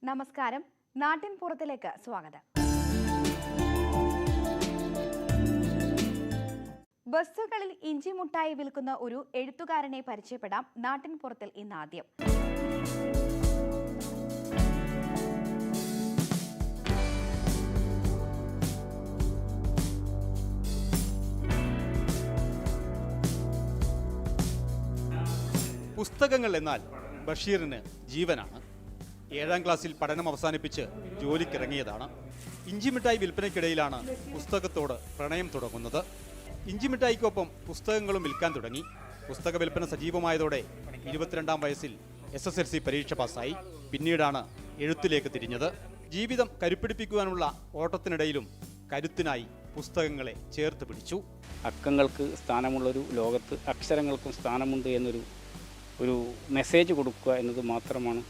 നമസ്കാരം. നാട്ടിൻ പുറത്തിലേക്ക് സ്വാഗതം. ബസ്സുകളിൽ ഇഞ്ചി മുട്ടായി വിൽക്കുന്ന ഒരു എഴുത്തുകാരനെ പരിചയപ്പെടാം. നാട്ടിൻ പുറത്തിൽ ഇന്ന് ആദ്യം. പുസ്തകങ്ങൾ എന്നാൽ ബഷീറിന് ജീവനാണ്. 7ാം ക്ലാസ്സിൽ പഠനം അവസാനിപ്പിച്ച് ജോലിക്കിറങ്ങിയതാണ്. ഇഞ്ചിമിഠായി വിൽപ്പനയ്ക്കിടയിലാണ് പുസ്തകത്തോട് പ്രണയം തുടങ്ങുന്നത്. ഇഞ്ചിമിഠായിക്കൊപ്പം പുസ്തകങ്ങളും വിൽക്കാൻ തുടങ്ങി. പുസ്തക വിൽപ്പന സജീവമായതോടെ 22ാം വയസ്സിൽ SSLC പരീക്ഷ പാസ്സായി. പിന്നീടാണ് എഴുത്തിലേക്ക് തിരിഞ്ഞത്. ജീവിതം കരുപ്പിടിപ്പിക്കുവാനുള്ള ഓട്ടത്തിനിടയിലും കരുത്തിനായി പുസ്തകങ്ങളെ ചേർത്ത് പിടിച്ചു. അക്കങ്ങൾക്ക് സ്ഥാനമുള്ളൊരു ലോകത്ത് അക്ഷരങ്ങൾക്കും സ്ഥാനമുണ്ട് എന്നൊരു മെസ്സേജ് കൊടുക്കുക എന്നത് മാത്രമാണ്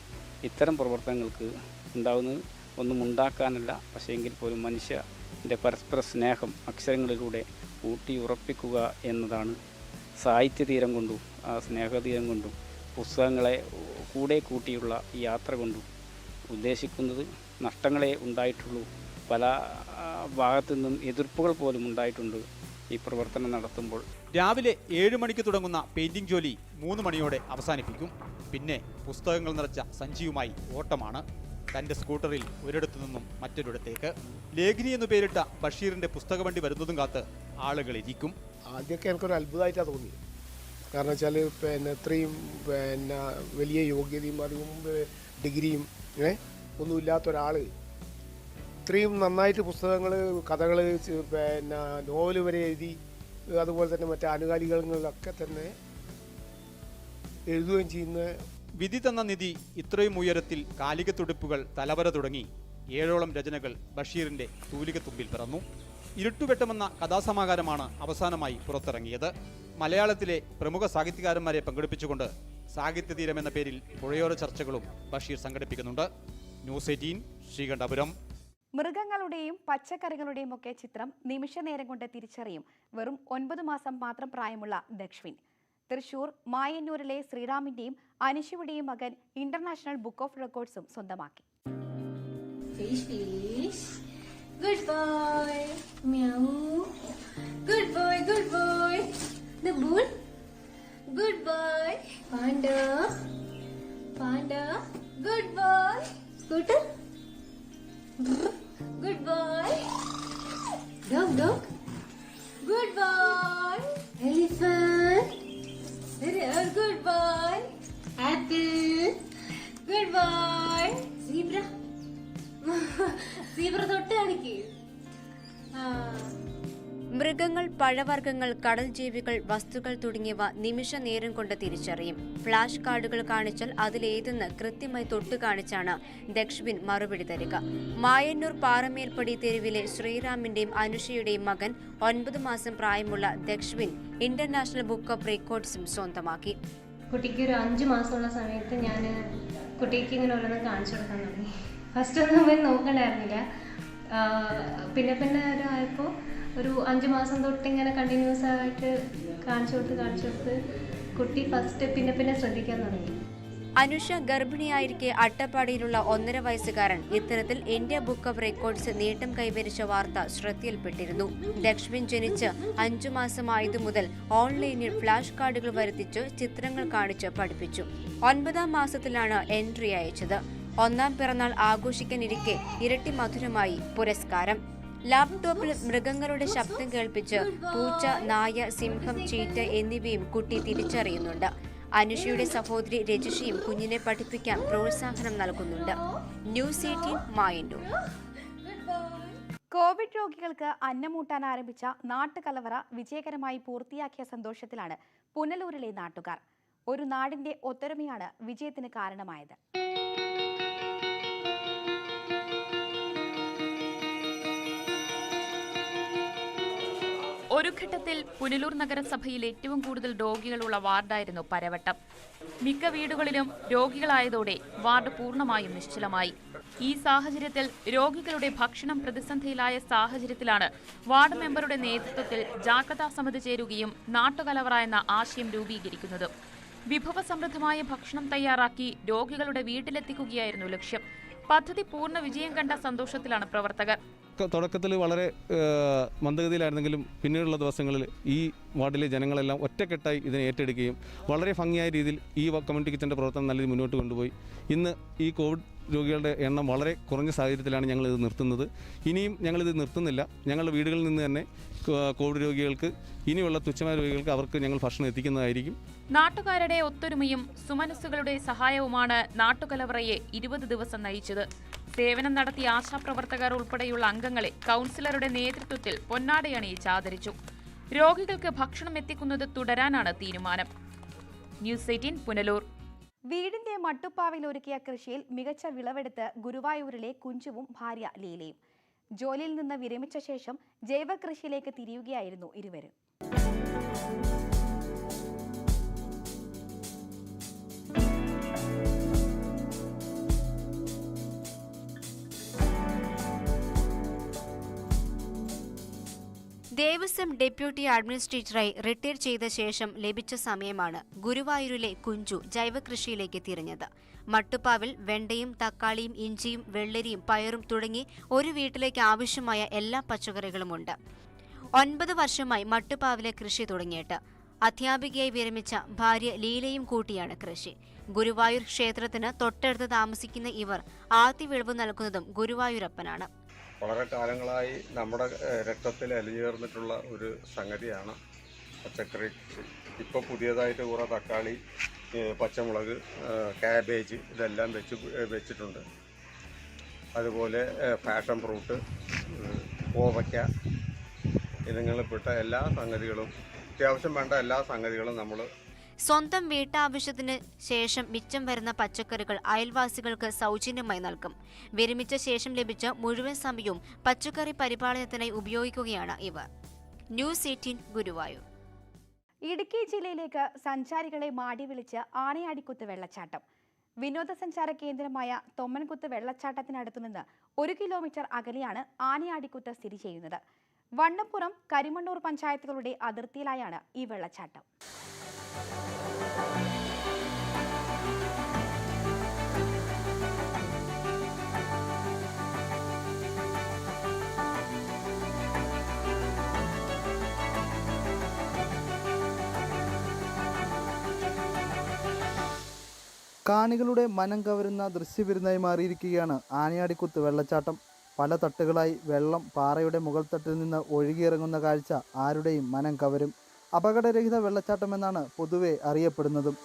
ഇത്തരം പ്രവർത്തനങ്ങൾക്ക് ഉണ്ടാകുന്നത്. ഒന്നും ഉണ്ടാക്കാനല്ല, പക്ഷേ എങ്കിൽ പോലും മനുഷ്യൻ്റെ പരസ്പര സ്നേഹം അക്ഷരങ്ങളിലൂടെ ഊട്ടി ഉറപ്പിക്കുക എന്നതാണ് സാഹിത്യതീരം കൊണ്ടും ആ സ്നേഹതീരം കൊണ്ടും പുസ്തകങ്ങളെ കൂടെ കൂട്ടിയുള്ള ഈ യാത്ര കൊണ്ടും ഉദ്ദേശിക്കുന്നത്. നഷ്ടങ്ങളെ ഉണ്ടായിട്ടുള്ളൂ. പല ഭാഗത്തു നിന്നും എതിർപ്പുകൾ പോലും ഉണ്ടായിട്ടുണ്ട് ഈ പ്രവർത്തനം നടത്തുമ്പോൾ. രാവിലെ 7 മണിക്ക് തുടങ്ങുന്ന പെയിന്റിംഗ് ജോലി 3 മണിയോടെ അവസാനിപ്പിക്കും. പിന്നെ പുസ്തകങ്ങൾ നിറച്ച സഞ്ചിയുമായി ഓട്ടമാണ്. തൻ്റെ സ്കൂട്ടറിൽ ഒരിടത്തു നിന്നും മറ്റൊരിടത്തേക്ക്. ലേഖിനി എന്ന് പേരിട്ട ബഷീറിൻ്റെ പുസ്തകവണ്ടി വരുന്നതും കാത്ത് ആളുകൾ ഇരിക്കും. ആദ്യമൊക്കെ എനിക്കൊരു അത്ഭുതമായിട്ടാണ് തോന്നി. കാരണം വെച്ചാൽ ഇത്രയും വലിയ യോഗ്യതയും അറിവും ഡിഗ്രിയും ഒന്നുമില്ലാത്ത ഒരാൾ ഇത്രയും നന്നായിട്ട് പുസ്തകങ്ങൾ, കഥകൾ, നോവൽ വരെ എഴുതി, അതുപോലെ തന്നെ മറ്റേ ആനുകാലികളിലൊക്കെ തന്നെ എഴുതുകയും ചെയ്യുന്ന. വിധി തന്ന നിധി ഇത്രയും ഉയരത്തിൽ കാലിക തുടിപ്പുകൾ തലവര തുടങ്ങി 7ഓളം രചനകൾ ബഷീറിന്റെ തൂലികത്തുമ്പിൽ പിറന്നു. ഇരുട്ടുവെട്ടമെന്ന കഥാസമാഹാരമാണ് അവസാനമായി പുറത്തിറങ്ങിയത്. മലയാളത്തിലെ പ്രമുഖ സാഹിത്യകാരന്മാരെ പങ്കെടുപ്പിച്ചുകൊണ്ട് സാഹിത്യതീരം എന്ന പേരിൽ പുഴയോര ചർച്ചകളും ബഷീർ സംഘടിപ്പിക്കുന്നുണ്ട്. ന്യൂസ് 18 ശ്രീകണ്ഠപുരം. മൃഗങ്ങളുടെയും പച്ചക്കറികളുടെയും ഒക്കെ ചിത്രം നിമിഷനേരം കൊണ്ട് തിരിച്ചറിയും വെറും 9 മാസം മാത്രം പ്രായമുള്ള ദക്ഷിൻ. തൃശൂർ മായന്നൂരിലെ ശ്രീറാമിന്റെയും അനുഷയുടെയും മകൻ ഇന്റർനാഷണൽ ബുക്ക് ഓഫ് റെക്കോർഡ്സും സ്വന്തമാക്കി. Good boy. Meow. Good boy, good boy. The bull. Good boy. Panda. Panda. Good boy. Scooter. Good boy. Dog, dog. Good boy. Elephant. Good boy. Apple. Good boy. Zebra. Zebra തൊട്ട് കാണിക്ക്. മൃഗങ്ങൾ, പഴവർഗ്ഗങ്ങൾ, കടൽ ജീവികൾ, വസ്തുക്കൾ തുടങ്ങിയവ നിമിഷ നേരം കൊണ്ട് തിരിച്ചറിയും. ഫ്ലാഷ് കാർഡുകൾ കാണിച്ചാൽ അതിലേതെന്ന് കൃത്യമായി തൊട്ടു കാണിച്ചാണ് ദക്ഷിൻ മറുപടി തരിക. മായന്നൂർ പാറമേൽപ്പടി തെരുവിലെ ശ്രീറാമിന്റെയും അനുഷയുടെയും മകൻ 9 മാസം പ്രായമുള്ള ദക്ഷിൻ ഇന്റർനാഷണൽ ബുക്ക് ഓഫ് റെക്കോർഡ്സും സ്വന്തമാക്കി. കുട്ടിക്ക് ഒരു 5 മാസമുള്ള സമയത്ത് ഞാൻ കുട്ടിക്ക് ഇങ്ങനെ ഓരോന്ന് കാണിച്ചു കൊടുക്കാൻ തുടങ്ങി. ഫസ്റ്റ് ഒന്നും അവൻ നോക്കണ്ടായിരുന്നില്ല. പിന്നെ ആയപ്പോൾ ഒരു 5 മാസം തൊട്ട് ഇങ്ങനെ കണ്ടിന്യൂസ് ആയിട്ട് കാണിച്ചു കൊടുത്ത് കുട്ടി ഫസ്റ്റ് പിന്നെ ശ്രദ്ധിക്കാൻ തുടങ്ങി. അനുഷ ഗർഭിണിയായിരിക്കെ അട്ടപ്പാടിയിലുള്ള 1.5 വയസ്സുകാരൻ ഇത്തരത്തിൽ ഇന്ത്യ ബുക്ക് ഓഫ് റെക്കോർഡ്സ് നേട്ടം കൈവരിച്ച വാർത്ത ശ്രദ്ധയിൽപ്പെട്ടിരുന്നു. ദക്ഷിൻ ജനിച്ച് 5 മാസമായതു മുതൽ ഓൺലൈനിൽ ഫ്ലാഷ് കാർഡുകൾ വരുത്തിച്ച് ചിത്രങ്ങൾ കാണിച്ച് പഠിപ്പിച്ചു. 9ാം മാസത്തിലാണ് എൻട്രി അയച്ചത്. 1ാം പിറന്നാൾ ആഘോഷിക്കാനിരിക്കെ ഇരട്ടി മധുരമായി പുരസ്കാരം. ലാപ്ടോപ്പിൽ മൃഗങ്ങളുടെ ശബ്ദം കേൾപ്പിച്ച് പൂച്ച, നായ, സിംഹം, ചീറ്റ എന്നിവയും കുട്ടി തിരിച്ചറിയുന്നുണ്ട്. അനുഷയുടെ സഹോദരി രജിഷയും കുഞ്ഞിനെ പഠിപ്പിക്കാൻ പ്രോത്സാഹനം നൽകുന്നുണ്ട്. ന്യൂസ് 18 മായന്നൂർ. കോവിഡ് രോഗികൾക്ക് അന്നമൂട്ടാൻ ആരംഭിച്ച നാട്ടുകലവറ വിജയകരമായി പൂർത്തിയാക്കിയ സന്തോഷത്തിലാണ് പുനലൂരിലെ നാട്ടുകാർ. ഒരു നാടിന്റെ ഒത്തൊരുമയാണ് വിജയത്തിന് കാരണമായത്. ഒരു ഘട്ടത്തിൽ പുനലൂർ നഗരസഭയിൽ ഏറ്റവും കൂടുതൽ രോഗികളുള്ള വാർഡായിരുന്നു പരവട്ടം. മിക്ക വീടുകളിലും രോഗികളായതോടെ വാർഡ് പൂർണ്ണമായും നിശ്ചലമായി. ഈ സാഹചര്യത്തിൽ രോഗികളുടെ ഭക്ഷണം പ്രതിസന്ധിയിലായ സാഹചര്യത്തിലാണ് വാർഡ് മെമ്പറുടെ നേതൃത്വത്തിൽ ജാഗ്രതാ സമിതി ചേരുകയും നാട്ടുകലവറ എന്ന ആശയം രൂപീകരിക്കുന്നത്. വിഭവസമൃദ്ധമായ ഭക്ഷണം തയ്യാറാക്കി രോഗികളുടെ വീട്ടിലെത്തിക്കുകയായിരുന്നു ലക്ഷ്യം. പദ്ധതി പൂർണ്ണ വിജയം കണ്ട സന്തോഷത്തിലാണ് പ്രവർത്തകർ. തുടക്കത്തിൽ വളരെ മന്ദഗതിയിലായിരുന്നെങ്കിലും പിന്നീടുള്ള ദിവസങ്ങളിൽ ഈ വാർഡിലെ ജനങ്ങളെല്ലാം ഒറ്റക്കെട്ടായി ഇതിനെ ഏറ്റെടുക്കുകയും വളരെ ഭംഗിയായ രീതിയിൽ ഈ കമ്മ്യൂണിറ്റി കിച്ചൻ്റെ പ്രവർത്തനം നല്ല രീതിയിൽ മുന്നോട്ട് കൊണ്ടുപോയി. ഇന്ന് ഈ കോവിഡ് രോഗികളുടെ എണ്ണം വളരെ കുറഞ്ഞ സാഹചര്യത്തിലാണ് ഞങ്ങളിത് നിർത്തുന്നത്. ഇനിയും ഞങ്ങളിത് നിർത്തുന്നില്ല. ഞങ്ങളുടെ വീടുകളിൽ നിന്ന് തന്നെ കോവിഡ് രോഗികൾക്ക്, ഇനിയുള്ള തുച്ഛമായ രോഗികൾക്ക് അവർക്ക് ഞങ്ങൾ ഭക്ഷണം എത്തിക്കുന്നതായിരിക്കും. നാട്ടുകാരുടെ ഒത്തൊരുമയും സുമനസ്സുകളുടെ സഹായവുമാണ് നാട്ടുകലവറയെ 20 ദിവസം നയിച്ചത്. സേവനം നടത്തിയ ആശാപ്രവർത്തകർ ഉൾപ്പെടെയുള്ള അംഗങ്ങളെ കൗൺസിലറുടെ നേതൃത്വത്തിൽ പൊന്നാടയണിയിച്ച് ആദരിച്ചു. രോഗികൾക്ക് ഭക്ഷണം എത്തിക്കുന്നത് തുടരാനാണ് തീരുമാനം. ന്യൂസ് 18 പുനലൂർ. വീടിന്റെ മട്ടുപ്പാവിൽ ഒരുക്കിയ കൃഷിയിൽ മികച്ച വിളവെടുത്ത് ഗുരുവായൂരിലെ കുഞ്ചുവും ഭാര്യ ലീലയും. ജോലിയിൽ നിന്ന് വിരമിച്ച ശേഷം ജൈവ കൃഷിയിലേക്ക് തിരിയുകയായിരുന്നു ഇരുവരും. ദേവസ്വം ഡെപ്യൂട്ടി അഡ്മിനിസ്ട്രേറ്ററായി റിട്ടയർ ചെയ്ത ശേഷം ലഭിച്ച സമയമാണ് ഗുരുവായൂരിലെ കുഞ്ചു ജൈവകൃഷിയിലേക്ക് തിരിഞ്ഞത്. മട്ടുപ്പാവിൽ വെണ്ടയും തക്കാളിയും ഇഞ്ചിയും വെള്ളരിയും പയറും തുടങ്ങി ഒരു വീട്ടിലേക്ക് ആവശ്യമായ എല്ലാ പച്ചക്കറികളുമുണ്ട്. 9 വർഷമായി മട്ടുപ്പാവിലെ കൃഷി തുടങ്ങിയിട്ട്. അധ്യാപികയായി വിരമിച്ച ഭാര്യ ലീലയും കൂട്ടിയാണ് കൃഷി. ഗുരുവായൂർ ക്ഷേത്രത്തിന് തൊട്ടടുത്ത് താമസിക്കുന്ന ഇവർ ആദ്യ വിളവ് നൽകുന്നതും ഗുരുവായൂരപ്പനാണ്. വളരെ കാലങ്ങളായി നമ്മുടെ രക്തത്തിൽ അലിഞ്ഞേർന്നിട്ടുള്ള ഒരു സംഗതിയാണ് പച്ചക്കറി കൃഷി. ഇപ്പോൾ പുതിയതായിട്ട് കുറേ തക്കാളി, പച്ചമുളക്, കാബേജ് ഇതെല്ലാം വെച്ചിട്ടുണ്ട്. അതുപോലെ പാഷൻ ഫ്രൂട്ട്, കോവയ്ക്ക ഇനങ്ങളിൽപ്പെട്ട എല്ലാ സംഗതികളും, അത്യാവശ്യം വേണ്ട എല്ലാ സംഗതികളും നമ്മൾ സ്വന്തം വീട്ടാവശ്യത്തിന് ശേഷം മിച്ചം വരുന്ന പച്ചക്കറികൾ അയൽവാസികൾക്ക് സൗജന്യമായി നൽകും. വിരമിച്ച ശേഷം ലഭിച്ച മുഴുവൻ സമയവും പച്ചക്കറി പരിപാലനത്തിനായി ഉപയോഗിക്കുകയാണ് ഇവർ. ന്യൂസ് 18 ഗുരുവായൂർ. ഇടുക്കി ജില്ലയിലേക്ക് സഞ്ചാരികളെ മാടി വിളിച്ച് ആനയാടിക്കുത്ത് വെള്ളച്ചാട്ടം. വിനോദസഞ്ചാര കേന്ദ്രമായ തൊമ്മൻകുത്ത് വെള്ളച്ചാട്ടത്തിനടുത്തുനിന്ന് 1 കിലോമീറ്റർ അകലെയാണ് ആനയാടിക്കുത്ത് സ്ഥിതി ചെയ്യുന്നത്. വണ്ണപ്പുറം, കരിമണ്ണൂർ പഞ്ചായത്തുകളുടെ അതിർത്തിയിലായാണ് ഈ വെള്ളച്ചാട്ടം. കാണികളുടെ മനം കവരുന്ന ദൃശ്യവിരുന്നായി മാറിയിരിക്കുകയാണ് ആനയാടിക്കുത്ത് വെള്ളച്ചാട്ടം. പല തട്ടുകളായി വെള്ളം പാറയുടെ മുകൾ തട്ടിൽ നിന്ന് ഒഴുകിയിറങ്ങുന്ന കാഴ്ച ആരുടെയും മനം കവരും. അപകടരഹിത വെള്ളച്ചാട്ടമെന്നാണ് പൊതുവെ അറിയപ്പെടുന്നതും.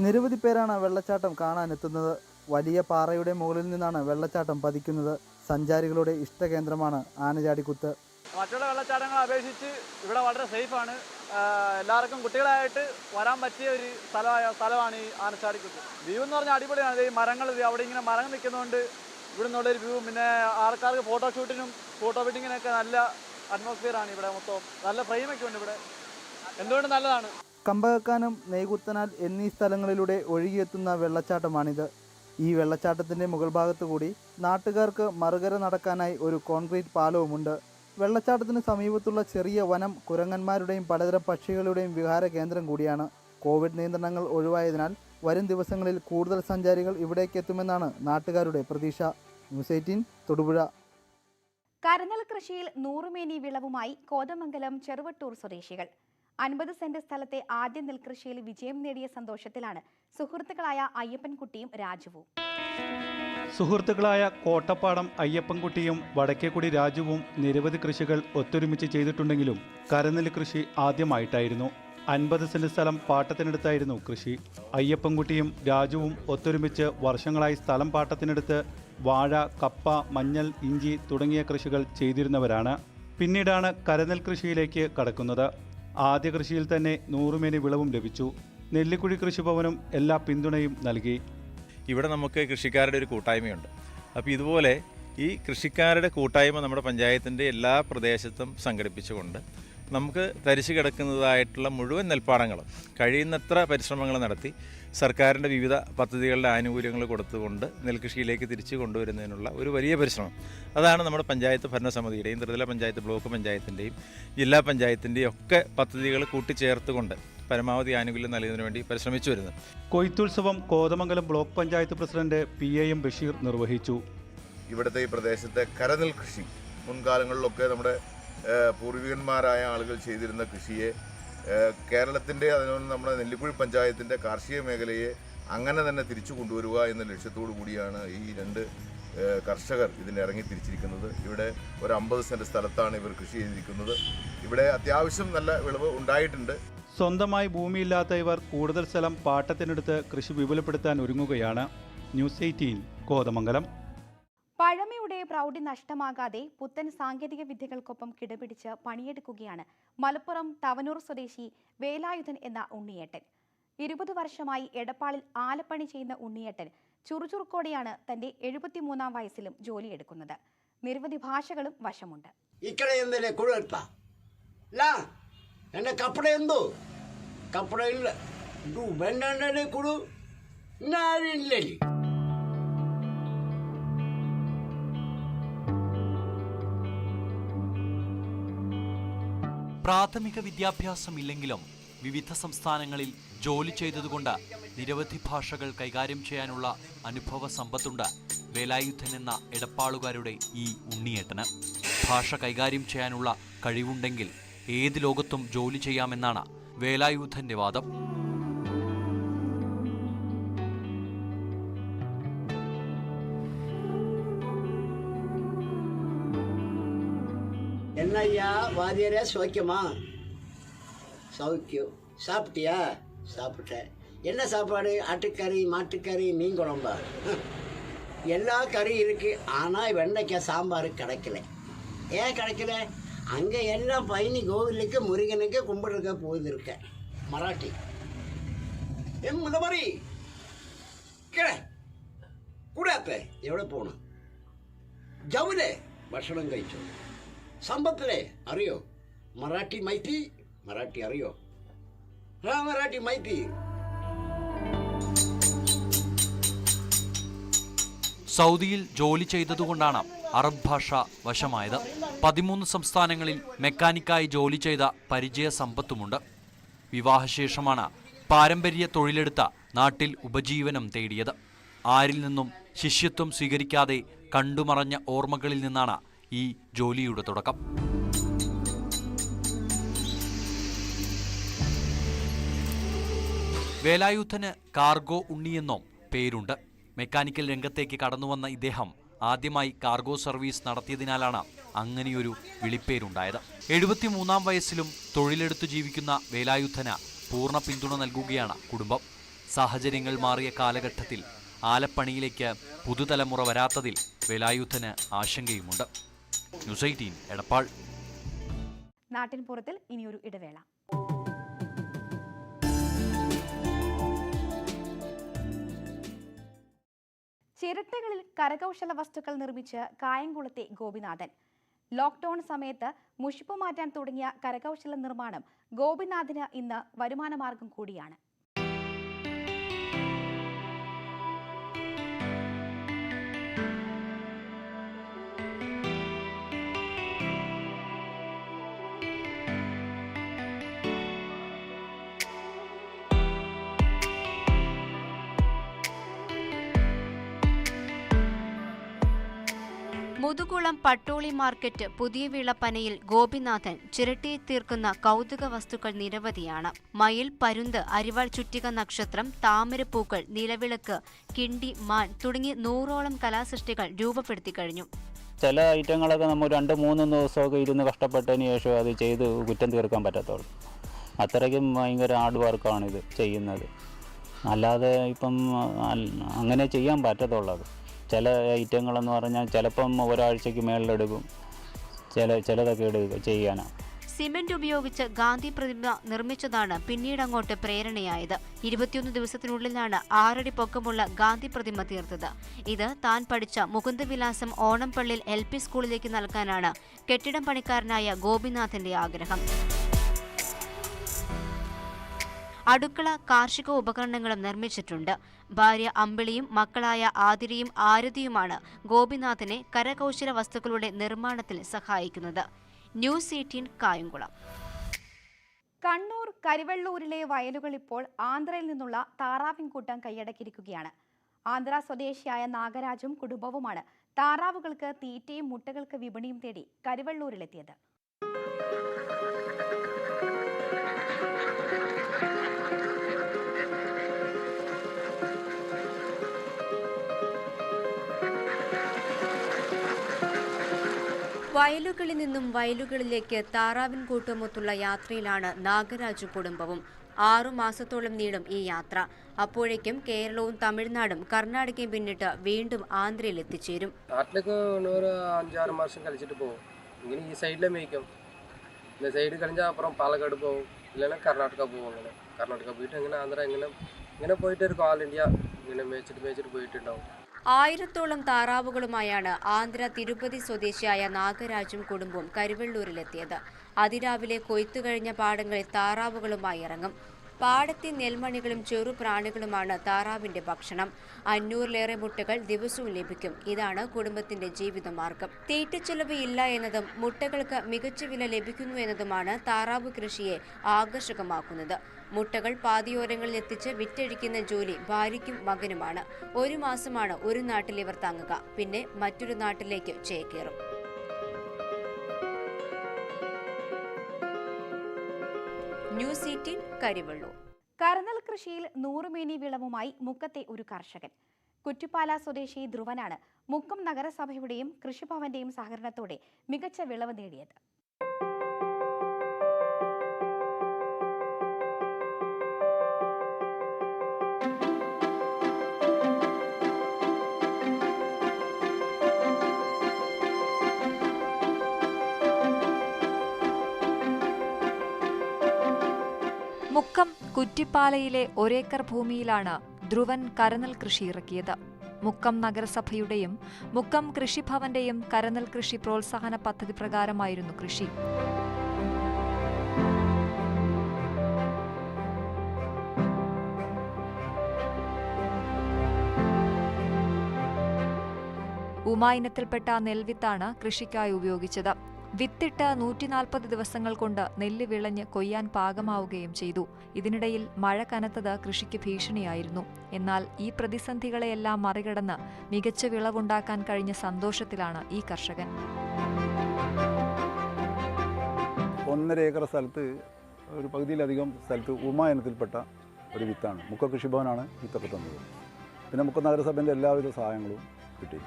നിരവധി പേരാണ് വെള്ളച്ചാട്ടം കാണാനെത്തുന്നത്. വലിയ പാറയുടെ മുകളിൽ നിന്നാണ് വെള്ളച്ചാട്ടം പതിക്കുന്നത്. സഞ്ചാരികളുടെ ഇഷ്ടകേന്ദ്രമാണ് ആനചാടിക്കുത്ത്. മറ്റുള്ള വെള്ളച്ചാട്ടങ്ങളെ അപേക്ഷിച്ച് ഇവിടെ വളരെ സേഫാണ്. എല്ലാവർക്കും കുട്ടികളായിട്ട് വരാൻ പറ്റിയ ഒരു സ്ഥലമാണ് ഈ ആനച്ചാടിക്കുത്ത്. വ്യൂ എന്ന് പറഞ്ഞാൽ അടിപൊളിയാണ്. ഈ മരങ്ങൾ, അവിടെ ഇങ്ങനെ മരങ്ങൾ നിൽക്കുന്നതുകൊണ്ട് ഇവിടെ നിന്നുള്ളൊരു വ്യൂ. പിന്നെ ആൾക്കാർക്ക് ഫോട്ടോഷൂട്ടിനും ഫോട്ടോ വെഡിങ്ങിനൊക്കെ നല്ല അറ്റ്മോസ്ഫിയറാണ് ഇവിടെ. മൊത്തം നല്ല ഫ്രെയിമൊക്കെ ഉണ്ട് ഇവിടെ. എന്തുകൊണ്ട് നല്ലതാണ്. കമ്പകക്കാനം, നെയ്കുത്തനാൽ എന്നീ സ്ഥലങ്ങളിലൂടെ ഒഴുകിയെത്തുന്ന വെള്ളച്ചാട്ടമാണിത്. ഈ വെള്ളച്ചാട്ടത്തിൻ്റെ മുകൾ ഭാഗത്തു കൂടി നാട്ടുകാർക്ക് മറുകര നടക്കാനായി ഒരു കോൺക്രീറ്റ് പാലവുമുണ്ട്. വെള്ളച്ചാട്ടത്തിന് സമീപത്തുള്ള ചെറിയ വനം കുരങ്ങന്മാരുടെയും പലതരം പക്ഷികളുടെയും വിഹാര കേന്ദ്രം കൂടിയാണ്. കോവിഡ് നിയന്ത്രണങ്ങൾ ഒഴിവായതിനാൽ വരും ദിവസങ്ങളിൽ കൂടുതൽ സഞ്ചാരികൾ ഇവിടേക്ക് എത്തുമെന്നാണ് നാട്ടുകാരുടെ പ്രതീക്ഷ. ന്യൂസ് 18 തൊടുപുഴ. കരനെൽ കൃഷിയിൽ 100 മേനി വിളവുമായി കോതമംഗലം ചെറുവട്ടൂർ സ്വദേശികൾ. 50 സെന്റ് സ്ഥലത്തെ ആദ്യ നെൽകൃഷിയിൽ വിജയം നേടിയ സന്തോഷത്തിലാണ് സുഹൃത്തുക്കളായ അയ്യപ്പൻകുട്ടിയും രാജുവും. സുഹൃത്തുക്കളായ കോട്ടപ്പാടം അയ്യപ്പൻകുട്ടിയും വടക്കേക്കുടി രാജുവും നിരവധി കൃഷികൾ ഒത്തൊരുമിച്ച് ചെയ്തിട്ടുണ്ടെങ്കിലും കരനെൽ കൃഷി ആദ്യമായിട്ടായിരുന്നു. 50 സെന്റ് സ്ഥലം പാട്ടത്തിനെടുത്തായിരുന്നു കൃഷി. അയ്യപ്പൻകുട്ടിയും രാജുവും ഒത്തൊരുമിച്ച് വർഷങ്ങളായി സ്ഥലം പാട്ടത്തിനെടുത്ത് വാഴ, കപ്പ, മഞ്ഞൾ, ഇഞ്ചി തുടങ്ങിയ കൃഷികൾ ചെയ്തിരുന്നവരാണ്. പിന്നീടാണ് കരനെൽ കൃഷിയിലേക്ക് കടക്കുന്നത്. ആദ്യ കൃഷിയിൽ തന്നെ 100 മേനി വിളവും ലഭിച്ചു. നെല്ലിക്കുഴി കൃഷിഭവനും എല്ലാ പിന്തുണയും നൽകി. ഇവിടെ നമുക്ക് കൃഷിക്കാരുടെ ഒരു കൂട്ടായ്മയുണ്ട്. അപ്പോൾ ഇതുപോലെ ഈ കൃഷിക്കാരുടെ കൂട്ടായ്മ നമ്മുടെ പഞ്ചായത്തിൻ്റെ എല്ലാ പ്രദേശത്തും സംഘടിപ്പിച്ചുകൊണ്ട് നമുക്ക് തരിച്ചു കിടക്കുന്നതായിട്ടുള്ള മുഴുവൻ നെൽപ്പാടങ്ങളും കഴിയുന്നത്ര പരിശ്രമങ്ങൾ നടത്തി സർക്കാരിൻ്റെ വിവിധ പദ്ധതികളുടെ ആനുകൂല്യങ്ങൾ കൊടുത്തുകൊണ്ട് നെൽകൃഷിയിലേക്ക് തിരിച്ചു കൊണ്ടുവരുന്നതിനുള്ള ഒരു വലിയ പരിശ്രമം. അതാണ് നമ്മുടെ പഞ്ചായത്ത് ഭരണസമിതിയുടെയും ത്രിതല പഞ്ചായത്ത്, ബ്ലോക്ക് പഞ്ചായത്തിൻ്റെയും ജില്ലാ പഞ്ചായത്തിൻ്റെയും ഒക്കെ പദ്ധതികൾ കൂട്ടിച്ചേർത്തുകൊണ്ട് പരമാവധി ആനുകൂല്യം നൽകുന്നതിന് വേണ്ടി പരിശ്രമിച്ചു വരുന്നത്. കൊയ്ത്തുത്സവം Kothamangalam block panchayat president PAM Basheer നിർവഹിച്ചു. ഇവിടുത്തെ ഈ പ്രദേശത്തെ കരനെൽ കൃഷി മുൻകാലങ്ങളിലൊക്കെ നമ്മുടെ പൂർവികന്മാരായ ആളുകൾ ചെയ്തിരുന്ന കൃഷിയെ കേരളത്തിൻ്റെ അതുപോലെ നമ്മുടെ നെല്ലിക്കുഴി പഞ്ചായത്തിൻ്റെ കാർഷിക മേഖലയെ അങ്ങനെ തന്നെ തിരിച്ചു കൊണ്ടുവരിക എന്ന ലക്ഷ്യത്തോടു കൂടിയാണ് ഈ 2 കർഷകർ ഇതിന് ഇറങ്ങി തിരിച്ചിരിക്കുന്നത്. ഇവിടെ ഒരു 50 സെൻറ്റ് സ്ഥലത്താണ് ഇവർ കൃഷി ചെയ്തിരിക്കുന്നത്. ഇവിടെ അത്യാവശ്യം നല്ല വിളവ് ഉണ്ടായിട്ടുണ്ട്. സ്വന്തമായി ഭൂമിയില്ലാത്ത ഇവർ കൂടുതൽ സ്ഥലം പാട്ടത്തിനെടുത്ത് കൃഷി വിപുലപ്പെടുത്താൻ ഒരുങ്ങുകയാണ്. ന്യൂസ് 18 കോതമംഗലം. പഴമയുടെ പ്രൗഢി നഷ്ടമാകാതെ പുത്തൻ സാങ്കേതിക വിദ്യകൾക്കൊപ്പം കിടപിടിച്ച് പണിയെടുക്കുകയാണ് മലപ്പുറം തവനൂർ സ്വദേശി വേലായുധൻ എന്ന ഉണ്ണിയേട്ടൻ. 20 വർഷമായി എടപ്പാളിൽ ആലപ്പണി ചെയ്യുന്ന ഉണ്ണിയേട്ടൻ ചുറുചുറുക്കോടെയാണ് തന്റെ 73-ാം വയസ്സിലും ജോലിയെടുക്കുന്നത്. നിരവധി ഭാഷകളും വശമുണ്ട്. പ്രാഥമിക വിദ്യാഭ്യാസമില്ലെങ്കിലും വിവിധ സംസ്ഥാനങ്ങളിൽ ജോലി ചെയ്തതുകൊണ്ട് നിരവധി ഭാഷകൾ കൈകാര്യം ചെയ്യാനുള്ള അനുഭവ സമ്പത്തുണ്ട് വേലായുധൻ എന്ന എടപ്പാളുകാരുടെ ഈ ഉണ്ണിയേട്ടന്. ഭാഷ കൈകാര്യം ചെയ്യാനുള്ള കഴിവുണ്ടെങ്കിൽ ഏത് ലോകത്തും ജോലി ചെയ്യാമെന്നാണ് വേലായുധന്റെ വാദം. என்னய்யா வாதியாரே சௌக்கியமா? சௌக்கியம். சாப்பிட்டியா? சாப்பிட்டேன். என்ன சாப்பாடு? ஆட்டுக்கறி, மாட்டுக்கறி, மீன் குழம்பா? எல்லா கறி இருக்கு. ஆனால் வெண்டைக்காய் சாம்பார் கிடைக்கல. ஏன் கிடைக்கல? அங்கே எல்லாம் பழனி கோவிலுக்கு முருகனுக்கு கும்பிடுறக்க போயிருக்கேன். மராட்டி இந்த மாதிரி கிட കൂടാത്തെ എവിടെ പോണം? ജൗലെ ഭക്ഷണം കഴിച്ചു. സമ്പത്തിലെ അറിയോ? മറാഠി മൈത്തി. മറാഠി അറിയോ? മറാഠി മൈത്തി. സൗദിയിൽ ജോലി ചെയ്തതുകൊണ്ടാണ് അറബ് ഭാഷ വശമായത്. 13 സംസ്ഥാനങ്ങളിൽ മെക്കാനിക്കായി ജോലി ചെയ്ത പരിചയ സമ്പത്തുമുണ്ട്. വിവാഹശേഷമാണ് പാരമ്പര്യ തൊഴിലെടുത്ത നാട്ടിൽ ഉപജീവനം തേടിയത്. ആരിൽ നിന്നും ശിഷ്യത്വം സ്വീകരിക്കാതെ കണ്ടുമറഞ്ഞ ഓർമ്മകളിൽ നിന്നാണ് ഈ ജോലിയുടെ തുടക്കം. വേലായുധന് കാർഗോ ഉണ്ണിയെന്നോ പേരുണ്ട്. മെക്കാനിക്കൽ രംഗത്തേക്ക് കടന്നുവന്ന ഇദ്ദേഹം ആദ്യമായി കാർഗോ സർവീസ് നടത്തിയതിനാലാണ് അങ്ങനെയൊരു വിളിപ്പേരുണ്ടായത്. 73-ാം വയസ്സിലും തൊഴിലെടുത്തു ജീവിക്കുന്ന വേലായുധന് പൂർണ്ണ പിന്തുണ നൽകുകയാണ് കുടുംബം. സാഹചര്യങ്ങൾ മാറിയ കാലഘട്ടത്തിൽ ആലപ്പണിയിലേക്ക് പുതുതലമുറ വരാത്തതിൽ വേലായുധന് ആശങ്കയുമുണ്ട്. ന്യൂസ് 18 എടപ്പാൾ. നാട്ടിൻ പുറത്തിൽ ഇനിയൊരു ഇടവേള. ചിരട്ടകളിൽ കരകൗശല വസ്തുക്കൾ നിർമ്മിച്ച് കായംകുളത്തെ ഗോപിനാഥൻ. ലോക്ക്ഡൌൺ സമയത്ത് മുഷിപ്പ് മാറ്റാൻ തുടങ്ങിയ കരകൗശല നിർമ്മാണം ഗോപിനാഥിന് ഇന്ന് വരുമാനമാർഗം കൂടിയാണ്. മുതുകുളം പട്ടോളി മാർക്കറ്റ് പുതിയ വിളപ്പനയിൽ ഗോപിനാഥൻ ചിരട്ടിയെ തീർക്കുന്ന കൗതുക വസ്തുക്കൾ നിരവധിയാണ്. മയിൽ, പരുന്ത്, അരിവാൾ ചുറ്റിക നക്ഷത്രം, താമരപ്പൂക്കൾ, നിലവിളക്ക്, കിണ്ടി, മാൻ തുടങ്ങി 100ഓളം കലാസൃഷ്ടികൾ രൂപപ്പെടുത്തി കഴിഞ്ഞു. ചില ഐറ്റങ്ങളൊക്കെ നമ്മൾ 2-3 ദിവസമൊക്കെ ഇരുന്ന് കഷ്ടപ്പെട്ടതിന് ശേഷം അത് ചെയ്ത് കുറ്റം തീർക്കാൻ പറ്റത്തുള്ളൂ. അത്രയ്ക്കും ഭയങ്കര ഹാർഡ് വർക്കാണിത് ചെയ്യുന്നത്. അല്ലാതെ ഇപ്പം അങ്ങനെ ചെയ്യാൻ പറ്റത്തുള്ളത്. ചില ഐറ്റങ്ങളെന്ന് പറഞ്ഞാൽ ചിലപ്പം ഒരാഴ്ചയ്ക്ക് മേളിലെടുക്കും, ചിലതൊക്കെ എടുക്കുക ചെയ്യാനാണ്. സിമന്റ് ഉപയോഗിച്ച് ഗാന്ധി പ്രതിമ നിർമ്മിച്ചതാണ് പിന്നീടങ്ങോട്ട് പ്രേരണയായത്. 21 ദിവസത്തിനുള്ളിലാണ് 6 അടി പൊക്കമുള്ള ഗാന്ധി പ്രതിമ തീർത്തത്. ഇത് താൻ പഠിച്ച മുകുന്ദവിലാസം ഓണംപള്ളിയിൽ LP സ്കൂളിലേക്ക് നൽകാനാണ് കെട്ടിടം പണിക്കാരനായ ഗോപിനാഥന്റെ ആഗ്രഹം. അടുക്കള, കാർഷിക ഉപകരണങ്ങളും നിർമ്മിച്ചിട്ടുണ്ട്. ഭാര്യ അമ്പിളിയും മക്കളായ ആതിരയും ആരതിയുമാണ് ഗോപിനാഥിനെ കരകൗശല വസ്തുക്കളുടെ നിർമ്മാണത്തിൽ സഹായിക്കുന്നത്. ന്യൂസ് 18 കായംകുളം. കണ്ണൂർ കരിവെള്ളൂരിലെ വയലുകൾ ഇപ്പോൾ ആന്ധ്രയിൽ നിന്നുള്ള താറാവിൻകൂട്ടം കൈയടക്കിയിരിക്കുകയാണ്. ആന്ധ്ര സ്വദേശിയായ നാഗരാജും കുടുംബവുമാണ് താറാവുകൾക്ക് തീറ്റയും മുട്ടകൾക്ക് വിപണിയും തേടി കരിവെള്ളൂരിലെത്തിയത്. വയലുകളിൽ നിന്നും വയലുകളിലേക്ക് താറാവിൻകൂട്ടമൊത്തുള്ള യാത്രയിലാണ് നാഗരാജു കുടുംബവും. 6 മാസത്തോളം നീളും ഈ യാത്ര. അപ്പോഴേക്കും കേരളവും തമിഴ്നാടും കർണാടകയും പിന്നിട്ട് വീണ്ടും ആന്ധ്രയിൽ എത്തിച്ചേരും. നാട്ടിലേക്ക് ഒരു 5-6 മാസം കളിച്ചിട്ട് പോകും. ഇങ്ങനെ ഈ സൈഡിലെ മേയ്ക്കും. இந்த സൈഡ് കളിഞ്ഞാൽ അപ്പുറം പാലക്കാട് പോകും, ഇല്ലെങ്കിൽ കർണാടക പോകും. അങ്ങനെ കർണാടക പോയിട്ട് ഇങ്ങനെ ആന്ധ്ര ഇങ്ങനെ പോയിട്ട് ഒരു ഓൾ ഇന്ത്യ ഇങ്ങനെ മേച്ചിട്ട് പോയിട്ടുണ്ടാവും. 1000-ഓളം താറാവുകളുമായാണ് ആന്ധ്ര തിരുപ്പതി സ്വദേശിയായ നാഗരാജും കുടുംബവും കരിവെള്ളൂരിലെത്തിയത്. അതിരാവിലെ കൊയ്ത്തു കഴിഞ്ഞ പാടങ്ങളിൽ താറാവുകളുമായി ഇറങ്ങും. പാടത്തെ നെൽമണികളും ചെറുപ്രാണികളുമാണ് താറാവിന്റെ ഭക്ഷണം. 500-ലേറെ മുട്ടകൾ ദിവസവും ലഭിക്കും. ഇതാണ് കുടുംബത്തിന്റെ ജീവിതമാർഗം. തീറ്റച്ചെലവ് ഇല്ല എന്നതും മുട്ടകൾക്ക് മികച്ച വില ലഭിക്കുന്നു എന്നതുമാണ് താറാവ് കൃഷിയെ ആകർഷകമാക്കുന്നത്. മുട്ടകൾ പാതിയോരങ്ങളിൽ എത്തിച്ച് വിറ്റഴിക്കുന്ന ജോലി ഭാര്യയ്ക്കും മകനുമാണ്. 1 മാസമാണ് ഒരു നാട്ടിൽ ഇവർ തങ്ങുക, പിന്നെ മറ്റൊരു നാട്ടിലേക്ക് ചേക്കേറും. ന്യൂസ് 18 കരിവെള്ളൂർ. കരനെൽ കൃഷിയിൽ 100 മേനി വിളവുമായി മുക്കത്തെ ഒരു കർഷകൻ. കുറ്റിപ്പാല സ്വദേശി ധ്രുവനാണ് മുക്കം നഗരസഭയുടെയും കൃഷിഭവന്റെയും സഹകരണത്തോടെ മികച്ച വിളവ് നേടിയത്. മുക്കം കുറ്റിപ്പാലയിലെ ഒരേക്കർ ഭൂമിയിലാണ് ധ്രുവൻ കരനെൽ കൃഷി ഇറക്കിയത്. മുക്കം നഗരസഭയുടെയും മുക്കം കൃഷിഭവന്റെയും കരനെൽ കൃഷി പ്രോത്സാഹന പദ്ധതി പ്രകാരമായിരുന്നു കൃഷി. ഉമ ഇനത്തിൽപ്പെട്ട നെൽവിത്താണ് കൃഷിക്കായി ഉപയോഗിച്ചത്. വിത്തിട്ട് 140 ദിവസങ്ങൾ കൊണ്ട് നെല്ല് വിളഞ്ഞ് കൊയ്യാൻ പാകമാവുകയും ചെയ്തു. ഇതിനിടയിൽ മഴ കനത്തത് കൃഷിക്ക് ഭീഷണിയായിരുന്നു. എന്നാൽ ഈ പ്രതിസന്ധികളെയെല്ലാം മറികടന്ന് മികച്ച വിളവുണ്ടാക്കാൻ കഴിഞ്ഞ സന്തോഷത്തിലാണ് ഈ കർഷകൻ. 1.5 ഏക്കർ സ്ഥലത്ത് ഒരു പകുതിയിലധികം സ്ഥലത്ത് ഉമ ഇനത്തിൽപ്പെട്ട ഒരു വിത്താണ്. മുക്ക കൃഷിഭവനാണ് വിത്തൊക്കെ തന്നത്. പിന്നെ മുക്ക നഗരസഭേൻ്റെ എല്ലാവിധ സഹായങ്ങളും കിട്ടി.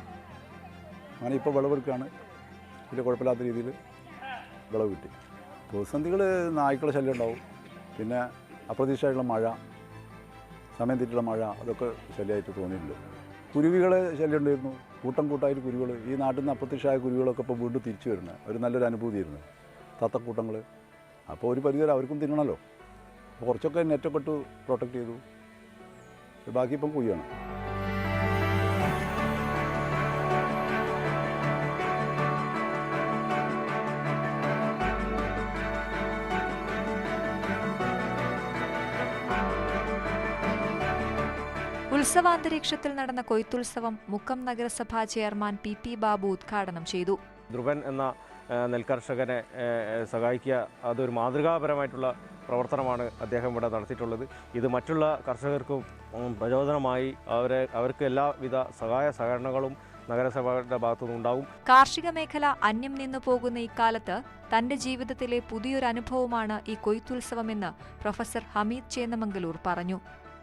അങ്ങനെ ഇപ്പോൾ വിളവെടുക്കുകയാണ്. വലിയ കുഴപ്പമില്ലാത്ത രീതിയിൽ വിളവ് കിട്ടി. പ്രതിസന്ധികൾ നായ്ക്കളുടെ ശല്യം ഉണ്ടാവും, പിന്നെ അപ്രതീക്ഷിതമായിട്ടുള്ള മഴ, സമയം തെറ്റിയുള്ള മഴ, അതൊക്കെ ശല്യമായിട്ട് തോന്നിയിട്ടുണ്ട്. കുരുവികളെ ശല്യം ഉണ്ടായിരുന്നു. കൂട്ടമായിട്ട് കുരുവികൾ, ഈ നാട്ടിൽ നിന്ന് അപ്രത്യക്ഷമായ കുരുവികളൊക്കെ ഇപ്പോൾ വീണ്ടും തിരിച്ചു വരുന്നത് ഒരു നല്ലൊരു അനുഭൂതിയായിരുന്നു. തത്തക്കൂട്ടങ്ങൾ, അപ്പോൾ ഒരു പരിധിവരെ അവർക്കും തിന്നണമല്ലോ. അപ്പോൾ കുറച്ചൊക്കെ നെറ്റൊക്കെ ഇട്ട് പ്രൊട്ടക്റ്റ് ചെയ്തു. ബാക്കി ഇപ്പം കുയ്യാണ്. ഉത്സവാന്തരീക്ഷത്തിൽ നടന്ന കൊയ്ത്തുത്സവം മുക്കം നഗരസഭാ ചെയർമാൻ PP ബാബു ഉദ്ഘാടനം ചെയ്തു. ധ്രുവൻ എന്ന നെൽകർഷകനെ സഹായിക്കുക, അതൊരു മാതൃകാപരമായിട്ടുള്ള പ്രവർത്തനമാണ് അദ്ദേഹം ഇവിടെ നടത്തിയിട്ടുള്ളത്. ഇത് മറ്റുള്ള കർഷകർക്കും പ്രചോദനമായി അവർക്ക് എല്ലാവിധ സഹായ സഹകരണങ്ങളും നഗരസഭയുടെ ഭാഗത്തുനിന്നുണ്ടാവും. കാർഷിക മേഖല അന്യം നിന്നു പോകുന്ന ഇക്കാലത്ത് തന്റെ ജീവിതത്തിലെ പുതിയൊരു അനുഭവമാണ് ഈ കൊയ്ത്തുത്സവമെന്ന് പ്രൊഫസർ ഹമീദ് ചേന്നമംഗലൂർ പറഞ്ഞു.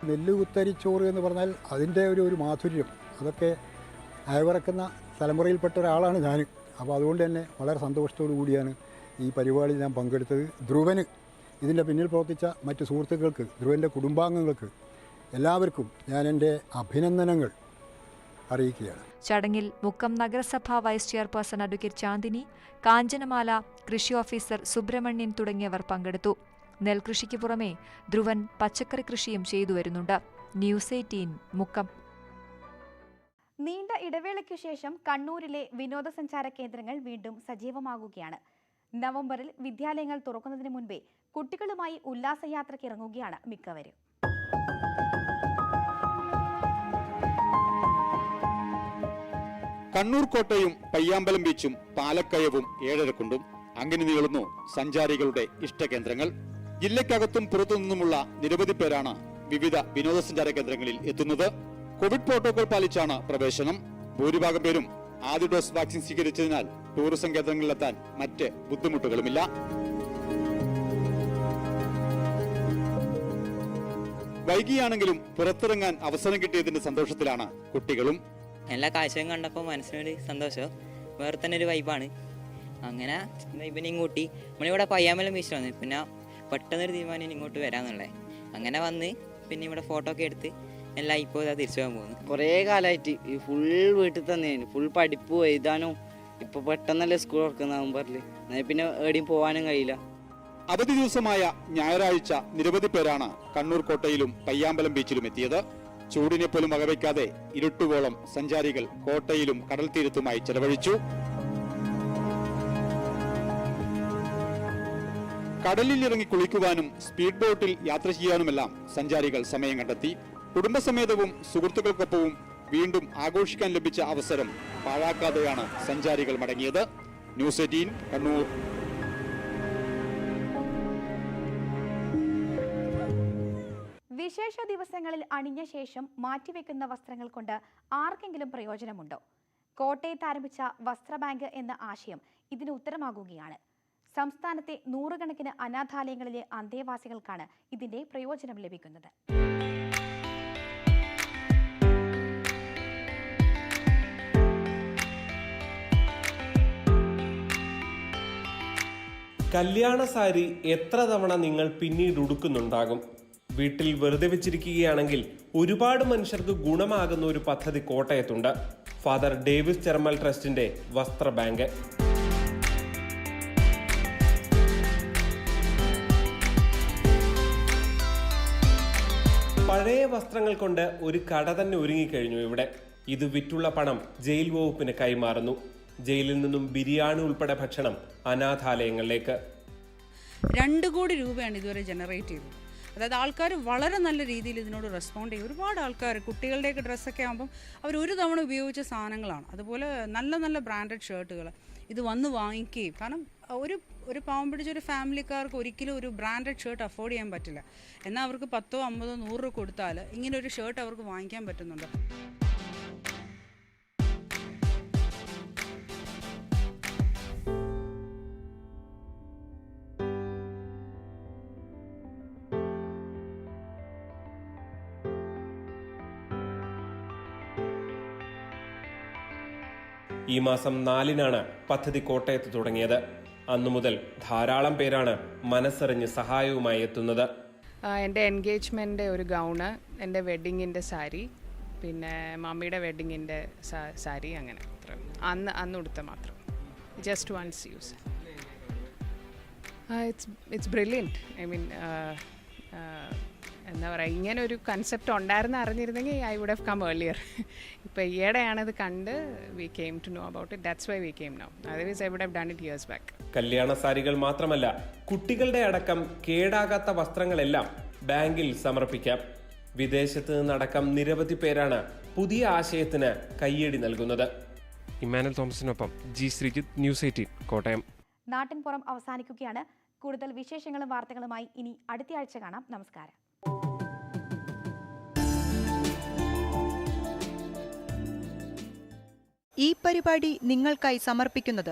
നെല്ല് കുത്തരിച്ചോറ് എന്ന് പറഞ്ഞാൽ അതിൻ്റെ ഒരു മാധുര്യം, അതൊക്കെ അയവിറക്കുന്ന തലമുറയിൽപ്പെട്ട ഒരാളാണ് ഞാൻ. അപ്പോൾ അതുകൊണ്ട് തന്നെ വളരെ സന്തോഷത്തോടു കൂടിയാണ് ഈ പരിപാടിയിൽ ഞാൻ പങ്കെടുത്തത്. ധ്രുവന്, ഇതിൻ്റെ പിന്നിൽ പ്രവർത്തിച്ച മറ്റ് സുഹൃത്തുക്കൾക്ക്, ധ്രുവൻ്റെ കുടുംബാംഗങ്ങൾക്ക് എല്ലാവർക്കും ഞാൻ എൻ്റെ അഭിനന്ദനങ്ങൾ അറിയിക്കുകയാണ്. ചടങ്ങിൽ മുക്കം നഗരസഭാ vice chairperson advocate Chandini, Kanchanamala, കൃഷി ഓഫീസർ സുബ്രഹ്മണ്യൻ തുടങ്ങിയവർ പങ്കെടുത്തു. നെൽകൃഷിക്ക് പുറമെ ധ്രുവൻ പച്ചക്കറി കൃഷിയും ചെയ്തു വരുന്നുണ്ട്. ന്യൂസ് 18 മുക്കം. നീണ്ട ഇടവേളയ്ക്കു ശേഷം കണ്ണൂരിലെ വിനോദസഞ്ചാര കേന്ദ്രങ്ങൾ വീണ്ടും സജീവമാകുകയാണ്. നവംബറിൽ വിദ്യാലയങ്ങൾ തുറക്കുന്നതിന് മുൻപേ കുട്ടികളുമായി ഉല്ലാസയാത്രയ്ക്ക് ഇറങ്ങുകയാണ് മിക്കവരും. കണ്ണൂർ കോട്ടയും പയ്യാമ്പലം ബീച്ചും പാലക്കയവും ഏഴരക്കുണ്ടും അങ്ങനെ നീളുന്നു സഞ്ചാരികളുടെ ഇഷ്ടകേന്ദ്രങ്ങൾ. ജില്ലയ്ക്കകത്തും പുറത്തുനിന്നുമുള്ള നിരവധി പേരാണ് വിവിധ വിനോദസഞ്ചാര കേന്ദ്രങ്ങളിൽ എത്തുന്നത്. കോവിഡ് പ്രോട്ടോകോൾ പാലിച്ചാണ് പ്രവേശനം. ഭൂരിഭാഗം പേരും ആദ്യ ഡോസ് വാക്സിൻ സ്വീകരിച്ചതിനാൽ ടൂറിസം കേന്ദ്രങ്ങളിലെത്താൻ മറ്റ് ബുദ്ധിമുട്ടുകളുമില്ല. വൈകിയാണെങ്കിലും പുറത്തിറങ്ങാൻ അവസരം കിട്ടിയതിന്റെ സന്തോഷത്തിലാണ് കുട്ടികളും. എല്ലാ കാഴ്ചയും കണ്ടപ്പോൾ മനസ്സിനൊരു സന്തോഷം, വേറെ തന്നെ ഒരു വൈബാണ്. അങ്ങനെ ഇവനെയും കൂട്ടി നമ്മളിവിടെ പയ്യാമ്പലം ബീച്ചിൽ വന്നു. പിന്നെ പെട്ടെന്നൊരു തീരുമാനം ഇങ്ങോട്ട് വരാമെന്നുള്ളത്. അങ്ങനെ വന്ന് പിന്നെ ഇവിടെ ഫോട്ടോ ഒക്കെ എടുത്ത് എല്ലാം ഇപ്പോൾ ഇതാ തിരിച്ചു പോകാൻ പോകുന്നു. കുറേ കാലമായിട്ട് ഈ ഫുൾ വീട്ടിൽ തന്നെയാണ്, ഫുൾ പഠിപ്പ് എഴുതാനോ. ഇപ്പോൾ പെട്ടെന്നല്ലേ സ്കൂൾ തുറക്കുന്നതാകും പറഞ്ഞില്ല, പിന്നെ എവിടെയും പോകാനും കഴിയില്ല. അവധി ദിവസമായ ഞായറാഴ്ച നിരവധി പേരാണ് കണ്ണൂർ കോട്ടയിലും പയ്യാമ്പലം ബീച്ചിലും എത്തിയത്. ചൂടിനെ പോലും വകവയ്ക്കാതെ ഇരുട്ടുവോളം സഞ്ചാരികൾ കോട്ടയിലും കടൽ തീരത്തുമായി ചെലവഴിച്ചു. കടലിൽ ഇറങ്ങി കുളിക്കുവാനും സ്പീഡ് ബോട്ടിൽ യാത്ര ചെയ്യാനുമെല്ലാം സഞ്ചാരികൾ സമയം കണ്ടെത്തി. കുടുംബസമേതവും സുഹൃത്തുക്കൾക്കൊപ്പവും വീണ്ടും ആഘോഷിക്കാൻ ലഭിച്ച അവസരം പാഴാക്കാതെയാണ് സഞ്ചാരികൾ മടങ്ങിയത്. ന്യൂസ് 18 കണ്ണൂർ. വിശേഷ ദിവസങ്ങളിൽ അണിഞ്ഞ ശേഷം മാറ്റിവെക്കുന്ന വസ്ത്രങ്ങൾ കൊണ്ട് ആർക്കെങ്കിലും പ്രയോജനമുണ്ടോ? കോട്ടയത്ത് ആരംഭിച്ച വസ്ത്ര ബാങ്ക് എന്ന ആശയം ഇതിന് ഉത്തരമാകുകയാണ്. സംസ്ഥാനത്തെ നൂറുകണക്കിന് അനാഥാലയങ്ങളിലെ അന്തേവാസികൾക്കാണ് ഇതിന്റെ പ്രയോജനം ലഭിക്കുന്നത്. കല്യാണ സാരി എത്ര തവണ നിങ്ങൾ പിന്നീട് ഉടുക്കുന്നുണ്ടാകും. വീട്ടിൽ വെറുതെ വെച്ചിരിക്കുകയാണെങ്കിൽ ഒരുപാട് മനുഷ്യർക്ക് ഗുണമാകുന്ന ഒരു പദ്ധതി കോട്ടയത്തുണ്ട്. ഫാദർ ഡേവിസ് ചെറമൽ ട്രസ്റ്റിന്റെ വസ്ത്ര ബാങ്ക്. പഴയ വസ്ത്രങ്ങൾ കൊണ്ട് ഒരു കട തന്നെ ഒരുങ്ങിക്കഴിഞ്ഞു ഇവിടെ. ഇത് വിറ്റുള്ള പണം ജയിൽ വകുപ്പിന് കൈമാറുന്നു. ജയിലിൽ നിന്നും ബിരിയാണി ഉൾപ്പെടെ ഭക്ഷണം അനാഥാലയങ്ങളിലേക്ക്. 2 കോടി രൂപയാണ് ഇതുവരെ ജനറേറ്റ് ചെയ്തത്. അതായത് ആൾക്കാർ വളരെ നല്ല രീതിയിൽ ഇതിനോട് റെസ്പോണ്ട് ചെയ്യും. ഒരുപാട് ആൾക്കാർ കുട്ടികളുടെയൊക്കെ ഡ്രസ്സൊക്കെ ആകുമ്പം അവർ ഒരു തവണ ഉപയോഗിച്ച സാധനങ്ങളാണ്. അതുപോലെ നല്ല നല്ല ബ്രാൻഡഡ് ഷർട്ടുകൾ ഇത് വന്ന് വാങ്ങിക്കുകയും, കാരണം ഒരു പാവം പിടിച്ചൊരു ഫാമിലിക്കാർക്ക് ഒരിക്കലും ഒരു ബ്രാൻഡഡ് ഷർട്ട് അഫോർഡ് ചെയ്യാൻ പറ്റില്ല. എന്നാൽ അവർക്ക് 10, 50, 100 രൂപ കൊടുത്താൽ ഇങ്ങനെ ഒരു ഷർട്ട് അവർക്ക് വാങ്ങിക്കാൻ പറ്റുന്നുണ്ട്. ഈ മാസം 4-നാണ് പദ്ധതി കോട്ടയത്ത് തുടങ്ങിയത്. അന്നു മുതൽ ധാരാളം പേരാണ് മനസ്സറിഞ്ഞ് സഹായവുമായി എത്തുന്നത്. എൻ്റെ എൻഗേജ്മെൻ്റ് ഒരു ഗൗണ്, എൻ്റെ വെഡ്ഡിങ്ങിൻ്റെ സാരി, പിന്നെ മമ്മിയുടെ വെഡ്ഡിങ്ങിൻ്റെ സാരി, അങ്ങനെ അന്ന് ഉടുത്ത മാത്രം. Just once use. It's brilliant. I mean എന്താ പറയുക, ഇങ്ങനെ ഒരു കൺസെപ്റ്റ് ഉണ്ടായിരുന്ന അറിഞ്ഞിരുന്നെങ്കിൽ I would have come earlier. ഇപ്പോൾ ഈയിടെയാണത് കണ്ട് we came to know about it. That's why we came now. Otherwise I would have done it years back. കല്യാണ സാരികൾ മാത്രമല്ല, കുട്ടികളുടെ അടക്കം കേടാകാത്ത വസ്ത്രങ്ങളെല്ലാം ബാങ്കിൽ സമർപ്പിക്കാം. വിദേശത്ത് നിന്നടക്കം നിരവധി പേരാണ് പുതിയ ആശയത്തിന് കയ്യടി നൽകുന്നത്. ഇമ്മാനുവൽ തോമസിനൊപ്പം ജി ശ്രീജിത്ത്, ന്യൂസ് 18 കോട്ടയം. നാട്ടിൻപുറം അവസാനിക്കുകയാണ്. കൂടുതൽ വിശേഷങ്ങളും വാർത്തകളുമായി ഇനി അടുത്ത ആഴ്ച കാണാം. നമസ്കാരം. ഈ പരിപാടി നിങ്ങൾക്കായി സമർപ്പിക്കുന്നത്